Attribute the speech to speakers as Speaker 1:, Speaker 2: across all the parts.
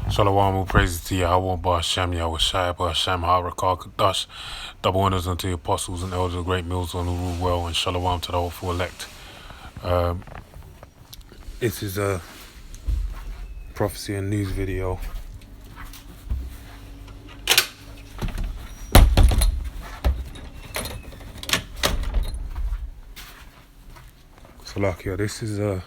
Speaker 1: Shalom, all praises to Yahweh, Ba'ashem, Yahweh Shai, Ba'ashem, Ha'arakah, Kadash, double honors unto the apostles and elders of great mills on who rule well, and Shalom to the hopeful elect. This is a prophecy and news video. Salakia, this is a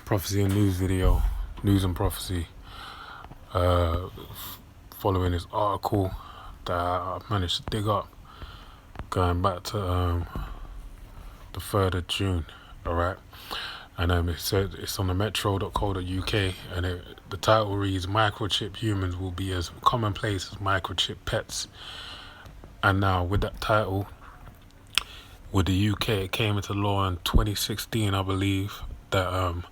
Speaker 1: prophecy and news video, news and prophecy, following this article that I managed to dig up, going back to the 3rd of June, alright? And it said it's on the metro.co.uk, and the title reads, "Microchip humans will be as commonplace as microchip pets." And now with that title, with the UK, it came into law in 2016, I believe, that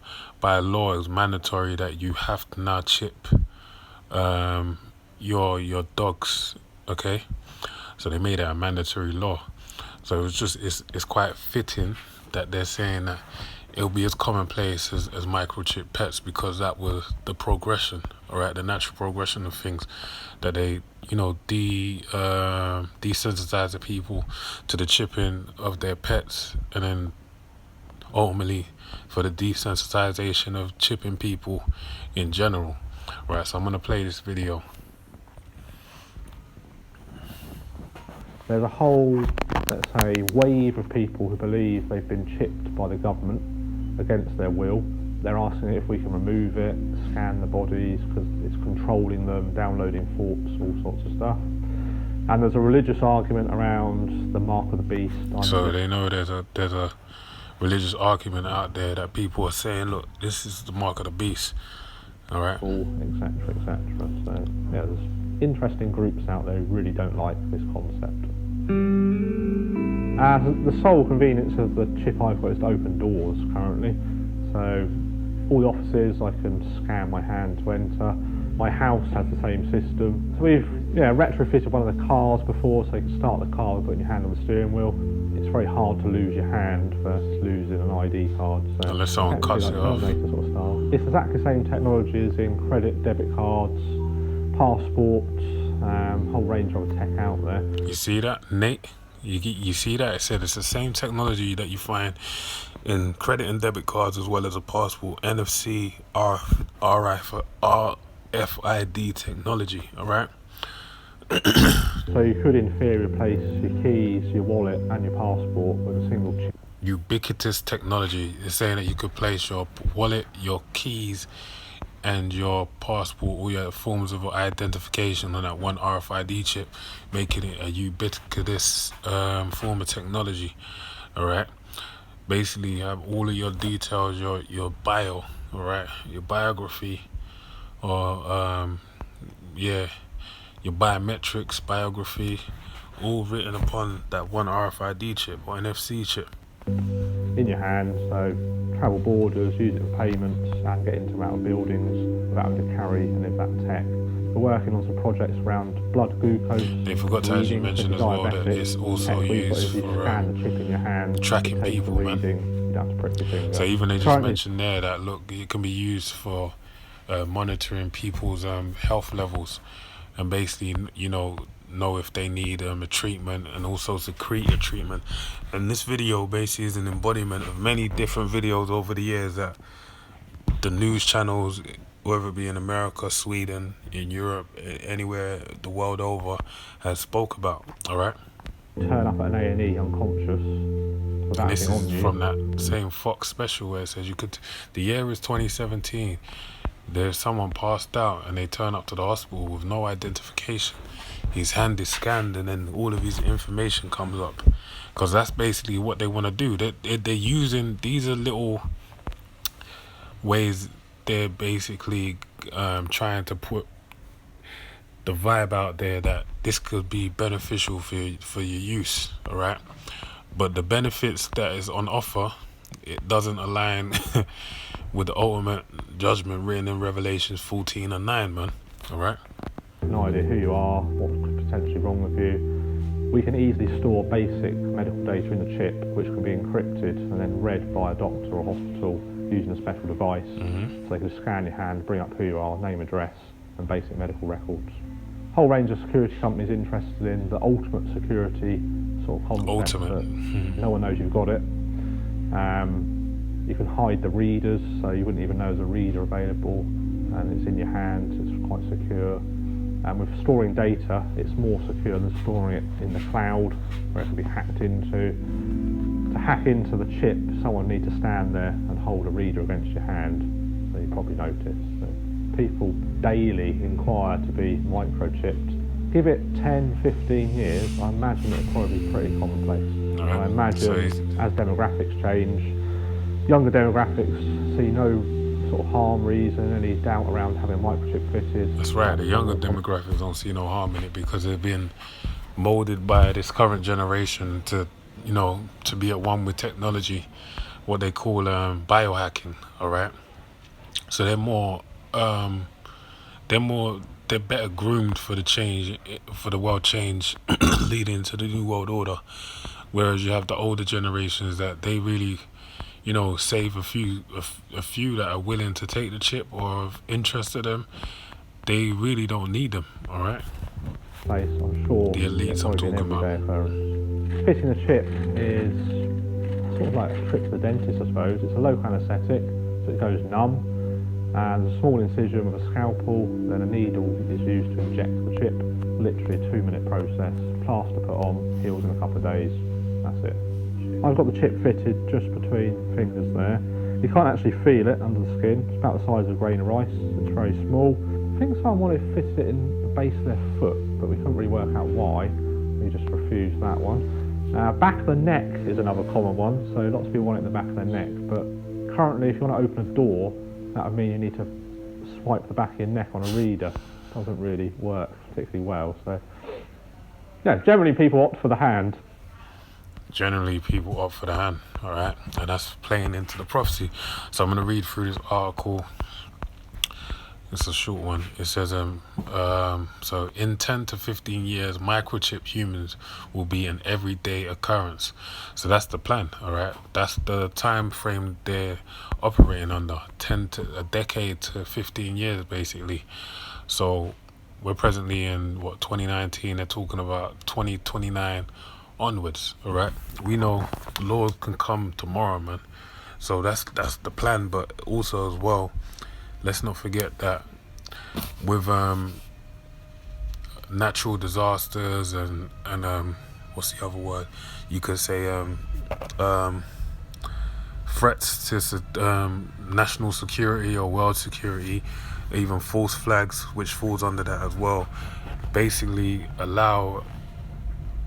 Speaker 1: by law it was mandatory that you have to now chip your dogs, okay? So they made it a mandatory law. So it's quite fitting that they're saying that it'll be as commonplace as microchip pets, because that was the progression, all right, the natural progression of things, that they, desensitize the people to the chipping of their pets, and then ultimately for the desensitization of chipping people in general, right? So I'm gonna play this video.
Speaker 2: There's a whole, let's say, wave of people who believe they've been chipped by the government against their will. They're asking if we can remove it, scan the bodies, because it's controlling them, downloading thoughts, all sorts of stuff. And there's a religious argument around the mark of the beast.
Speaker 1: So they know there's a religious argument out there that people are saying, look, this is the mark of the beast, all right?
Speaker 2: Etc., etc. So, yeah, there's interesting groups out there who really don't like this concept. The sole convenience of the chip I've got is to open doors currently. So all the offices, I can scan my hand to enter. My house has the same system. So we've retrofitted one of the cars before, so you can start the car with putting your hand on the steering wheel. It's very hard to lose your hand versus losing an ID card. So
Speaker 1: unless someone cuts it off.
Speaker 2: Sort of style. It's exactly the same technology as in credit, debit cards, passports, whole range of tech out there.
Speaker 1: You see that, Nate? You see that? It said it's the same technology that you find in credit and debit cards, as well as a passport, NFC, RFID technology, all right?
Speaker 2: So you could, in theory, replace your keys, your wallet, and your passport with a single chip.
Speaker 1: Ubiquitous technology is saying that you could place your wallet, your keys, and your passport, all your forms of identification on that one RFID chip, making it a ubiquitous form of technology, all right? Basically, you have all of your details, your bio, all right, your biography, or your biometrics, biography, all written upon that one RFID chip or NFC chip.
Speaker 2: In your hand, so travel borders, use it for payments, and get into and out of buildings without having to carry any of that tech. We're working on some projects around blood glucose.
Speaker 1: They forgot to actually mention as well that it's also used for
Speaker 2: scan the chip in your hand,
Speaker 1: tracking people, man.
Speaker 2: You don't have to prick your finger.
Speaker 1: So even they just mentioned there that, look, it can be used for monitoring people's health levels, and basically, know if they need a treatment, and also secrete a treatment. And this video basically is an embodiment of many different videos over the years that the news channels, whether it be in America, Sweden, in Europe, anywhere the world over, has spoke about, all right?
Speaker 2: Turn up at an A&E unconscious.
Speaker 1: And this is from that same Fox special where it says the year is 2017. There's someone passed out and they turn up to the hospital with no identification. His hand is scanned and then all of his information comes up. Because that's basically what they want to do. They're using, these are little ways they're basically trying to put the vibe out there that this could be beneficial for your use, all right? But the benefits that is on offer, it doesn't align with the ultimate judgment written in Revelations 14:9, man. All right?
Speaker 2: No idea who you are, what's potentially wrong with you. We can easily store basic medical data in the chip, which can be encrypted and then read by a doctor or hospital using a special device.
Speaker 1: Mm-hmm.
Speaker 2: So they can scan your hand, bring up who you are, name, address, and basic medical records. Whole range of security companies interested in the ultimate security sort of concept.
Speaker 1: Ultimate.
Speaker 2: That no one knows you've got it. You can hide the readers, so you wouldn't even know there's a reader available, and it's in your hand. It's quite secure. And with storing data, it's more secure than storing it in the cloud, where it can be hacked into. To hack into the chip, someone needs to stand there and hold a reader against your hand. So you probably noticed that people daily inquire to be microchipped. Give it 10, 15 years, I imagine it'll probably be pretty commonplace.
Speaker 1: Right.
Speaker 2: I imagine as demographics change, younger demographics see no sort of harm, reason, any doubt around having a microchip fitted.
Speaker 1: That's right. The younger demographics don't see no harm in it because they've been molded by this current generation to, to be at one with technology, what they call biohacking. All right. So they're better groomed for the change, for the world change, leading to the new world order. Whereas you have the older generations that they really, save a few that are willing to take the chip or of interest to them. They really don't need them. All right.
Speaker 2: Place, I'm sure.
Speaker 1: The elites I'm talking about.
Speaker 2: Fitting a chip is sort of like a trip to the dentist, I suppose. It's a local anaesthetic, so it goes numb. And a small incision with a scalpel, then a needle is used to inject the chip. Literally a 2-minute process. Plaster put on, heals in a couple of days. That's it. I've got the chip fitted just between fingers there. You can't actually feel it under the skin. It's about the size of a grain of rice. It's very small. I think someone wanted to fit it in the base of their foot, but we couldn't really work out why. We just refused that one. Back of the neck is another common one. So lots of people want it in the back of their neck, but currently if you want to open a door, that would mean you need to swipe the back of your neck on a reader. It doesn't really work particularly well. So, yeah, generally people opt for the hand.
Speaker 1: Generally, people opt for the hand, all right? And that's playing into the prophecy. So I'm going to read through this article. It's a short one. It says, so in 10 to 15 years, microchip humans will be an everyday occurrence. So that's the plan, all right? That's the time frame they're operating under, a decade to 15 years, basically. So we're presently in, 2019, they're talking about 2029 onwards, all right? We know the Lord can come tomorrow, man. So that's the plan, but also as well, let's not forget that with natural disasters and what's the other word? You could say threats to national security or world security, even false flags, which falls under that as well, basically allow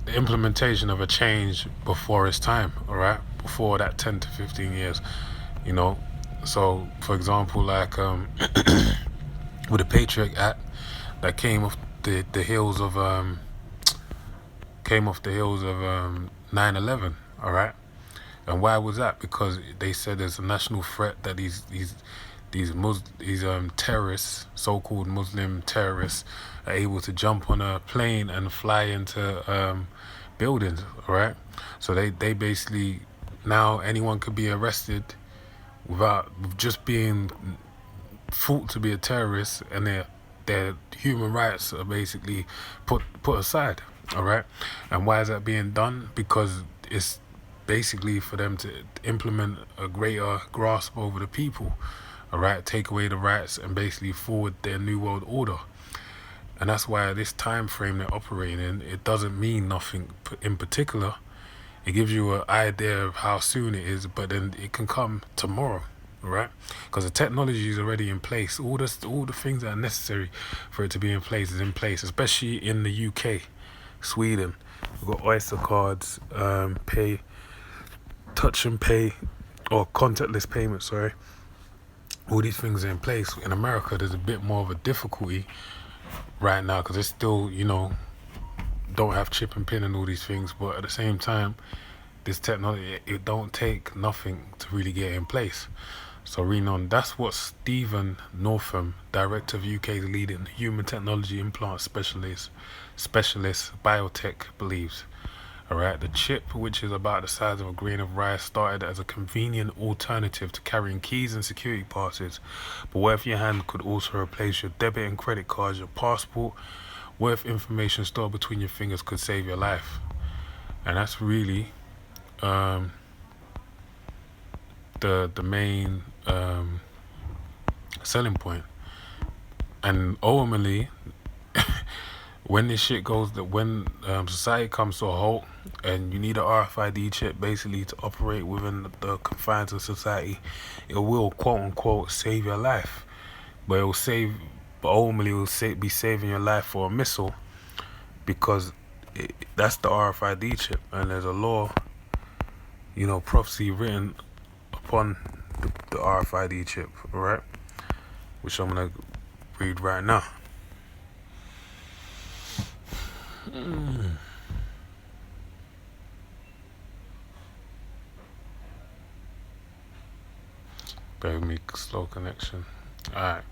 Speaker 1: the implementation of a change before it's time, all right? Before that 10 to 15 years, So, for example, like with the Patriot Act that came off the heels of 9/11, all right. And why was that? Because they said there's a national threat that these terrorists, so-called Muslim terrorists, are able to jump on a plane and fly into buildings, all right. So they basically, now anyone could be arrested without just being thought to be a terrorist, and their human rights are basically put aside, all right? And why is that being done? Because it's basically for them to implement a greater grasp over the people, all right? Take away the rights and basically forward their new world order. And that's why this time frame they're operating in, it doesn't mean nothing in particular. It gives you an idea of how soon it is, but then it can come tomorrow, right? Because the technology is already in place. All the things that are necessary for it to be in place is in place, especially in the UK, Sweden. We've got Oyster cards, pay, touch and pay, or contactless payment, sorry. All these things are in place. In America, there's a bit more of a difficulty right now because it's still, don't have chip and pin and all these things, but at the same time, this technology, it don't take nothing to really get in place. So reading on, that's what Stephen Northam, director of UK's leading human technology implant specialist biotech, believes. Alright, the chip, which is about the size of a grain of rice, started as a convenient alternative to carrying keys and security passes. But what if your hand could also replace your debit and credit cards, your passport? What if information stored between your fingers could save your life? And that's really the main selling point. And ultimately, when this shit goes, that when society comes to a halt and you need an RFID chip basically to operate within the confines of society, it will quote unquote save your life. But ultimately it will be saving your life for a missile, because that's the RFID chip, and there's a law, prophecy written upon the RFID chip, alright? Which I'm gonna read right now. Bear with me, slow connection. Alright,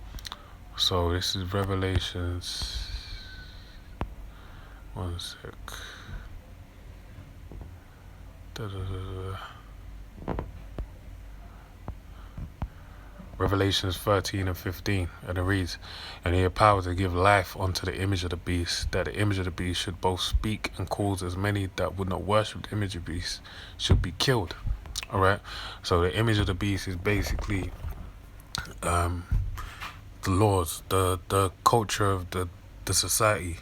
Speaker 1: so this is Revelations. One sec. Revelations 13 and 15, and it reads, "And he had power to give life unto the image of the beast, that the image of the beast should both speak and cause as many that would not worship the image of the beast should be killed." Alright, so the image of the beast is basically the laws, the culture of the society.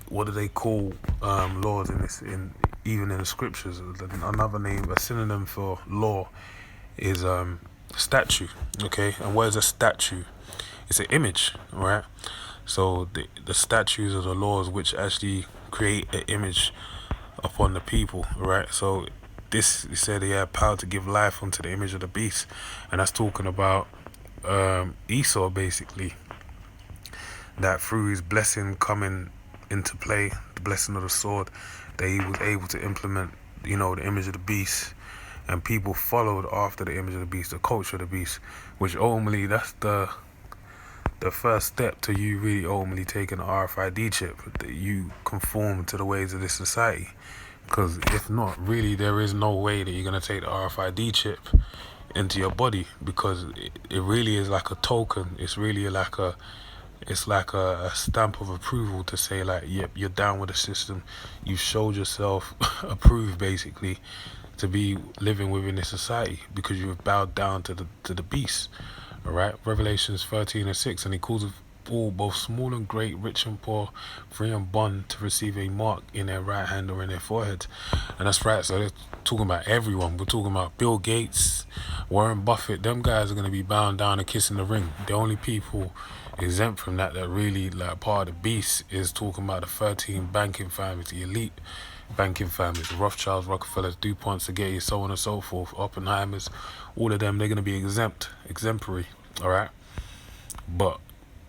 Speaker 1: What do they call laws even in the scriptures? Another name, a synonym for law is statue. Okay, and what is a statue? It's an image, right? So the statues are the laws which actually create an image upon the people, right? So this, he said he had power to give life unto the image of the beast, and that's talking about Esau, basically, that through his blessing coming into play, the blessing of the sword, that he was able to implement, the image of the beast, and people followed after the image of the beast, the culture of the beast, which ultimately, that's the first step to you really ultimately taking an RFID chip, that you conform to the ways of this society. Because if not, really, there is no way that you're going to take the RFID chip into your body, because it really is like a token. It's really like a stamp of approval to say, like, yep, you're down with the system. You've showed yourself approved, basically, to be living within this society, because you have bowed down to the beast. All right, Revelations 13 and 6, and he calls all, both small and great, rich and poor, free and bond, to receive a mark in their right hand or in their forehead. And that's right, so they're talking about everyone. We're talking about Bill Gates, Warren Buffett. Them guys are going to be bowing down and kissing the ring. The only people exempt from that really like part of the beast is talking about the 13 banking families, the elite banking families, the Rothschilds, Rockefellers, DuPonts, Sageti, so on and so forth, Oppenheimers. All of them, they're going to be exemplary, all right? But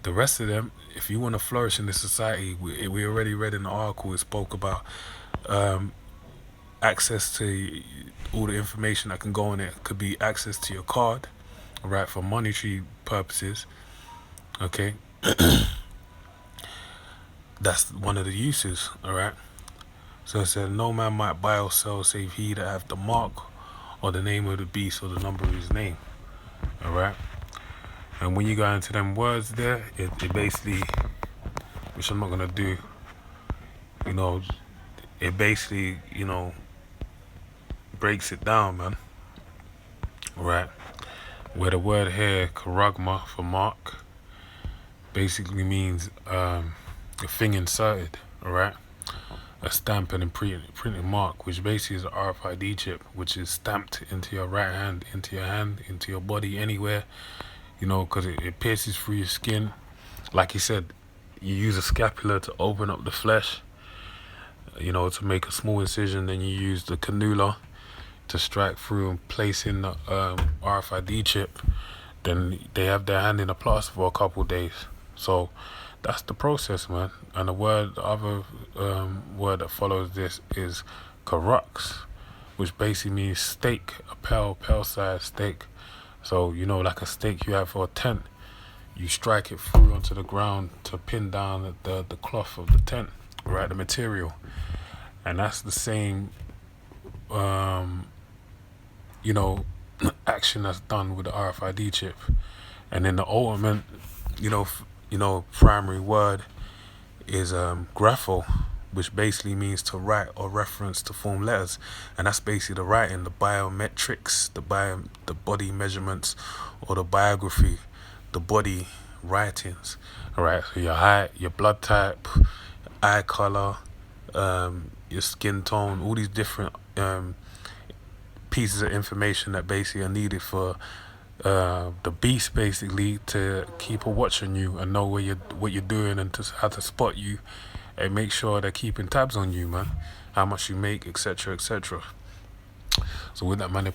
Speaker 1: the rest of them, if you want to flourish in this society, we already read in the article, it spoke about access to all the information that can go in it. Could be access to your card, all right, for monetary purposes, okay? That's one of the uses, all right? So it said, "No man might buy or sell save he that hath the mark or the name of the beast or the number of his name," all right? And when you go into them words there, it basically, which I'm not going to do, it basically, breaks it down, man. Right? Where the word here, charagma, for mark, basically means a thing inserted, alright? A stamp and a printed mark, which basically is an RFID chip, which is stamped into your right hand, into your hand, into your body, anywhere, because it pierces through your skin. Like he said, you use a scapula to open up the flesh, to make a small incision, then you use the cannula to strike through and place in the RFID chip. Then they have their hand in a plaster for a couple of days. So that's the process, man. And the other word that follows this is karux, which basically means stake, a pale size stake. So, like a stake you have for a tent, you strike it through onto the ground to pin down the cloth of the tent, right, the material. and that's the same, you know, action that's done with the RFID chip. And then the ultimate, primary word is grapho, which basically means to write or reference to form letters, and that's basically the writing, the biometrics, the body measurements, or the biography, the body writings. All right, so your height, your blood type, eye color, your skin tone, all these different pieces of information that basically are needed for the beast basically to keep a watch on you and know what you're doing and how to spot you and make sure they're keeping tabs on you, man, how much you make, etc., etc. So with that, man,